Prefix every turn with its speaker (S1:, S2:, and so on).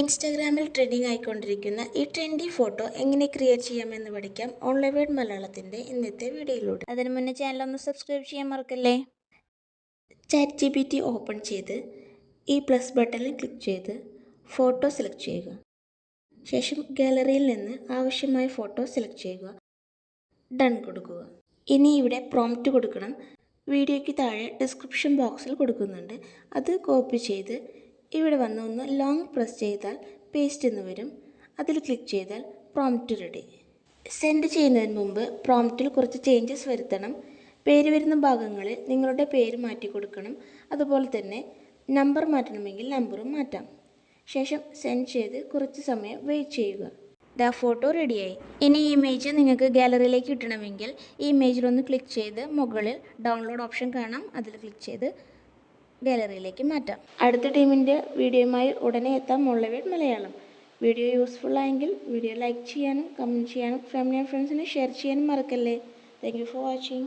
S1: ഇൻസ്റ്റാഗ്രാമിൽ ട്രെൻഡിങ് ആയിക്കൊണ്ടിരിക്കുന്ന ഈ trendy photo എങ്ങനെ ക്രിയേറ്റ് ചെയ്യാമെന്ന് പഠിക്കാം ഓൺലൈൻ വേഡ് മലയാളത്തിൻ്റെ ഇന്നത്തെ വീഡിയോയിലൂടെ. അതിനു മുന്നേ ചാനൽ ഒന്ന് സബ്സ്ക്രൈബ് ചെയ്യാൻ മറക്കല്ലേ. ചാറ്റ് GPT ഓപ്പൺ ചെയ്ത് ഈ പ്ലസ് ബട്ടണിൽ ക്ലിക്ക് ചെയ്ത് ഫോട്ടോ സെലക്ട് ചെയ്യുക. ശേഷം ഗാലറിയിൽ നിന്ന് ആവശ്യമായ ഫോട്ടോ സെലക്ട് ചെയ്യുക. ഡൺ കൊടുക്കുക. ഇനി ഇവിടെ പ്രോംപ്റ്റ് കൊടുക്കണം. വീഡിയോയ്ക്ക് താഴെ ഡിസ്ക്രിപ്ഷൻ ബോക്സിൽ കൊടുക്കുന്നുണ്ട്. അത് കോപ്പി ചെയ്ത് ഇവിടെ വന്ന് ഒന്ന് ലോങ് പ്രസ് ചെയ്താൽ പേസ്റ്റ് എന്ന് വരും. അതിൽ ക്ലിക്ക് ചെയ്താൽ പ്രോംപ്റ്റ് റെഡി. സെൻഡ് ചെയ്യുന്നതിന് മുമ്പ് പ്രോംപ്റ്റിൽ കുറച്ച് ചേഞ്ചസ് വരുത്തണം. പേര് വരുന്ന ഭാഗങ്ങളിൽ നിങ്ങളുടെ പേര് മാറ്റി കൊടുക്കണം. അതുപോലെ തന്നെ നമ്പർ മാറ്റണമെങ്കിൽ നമ്പറും മാറ്റാം. ശേഷം സെൻഡ് ചെയ്ത് കുറച്ച് സമയം വെയിറ്റ് ചെയ്യുക. ദാ ഫോട്ടോ റെഡിയായി. ഇനി ഈ ഇമേജ് നിങ്ങൾക്ക് ഗാലറിയിലേക്ക് കിട്ടണമെങ്കിൽ ഈ ഇമേജിലൊന്ന് ക്ലിക്ക് ചെയ്ത് മുകളിൽ ഡൗൺലോഡ് ഓപ്ഷൻ കാണാം. അതിൽ ക്ലിക്ക് ചെയ്ത് ഗാലറിയിലേക്ക് മാറ്റാം. അടുത്ത ടീമിൻ്റെ വീഡിയോയുമായി ഉടനെ എത്താം online word Malayalam. Video useful ആയെങ്കിൽ വീഡിയോ ലൈക്ക് ചെയ്യാനും കമൻറ്റ് ചെയ്യാനും ഫാമിലി ആൻഡ് ഫ്രണ്ട്സിന് ഷെയർ ചെയ്യാനും മറക്കല്ലേ. Thank you for watching.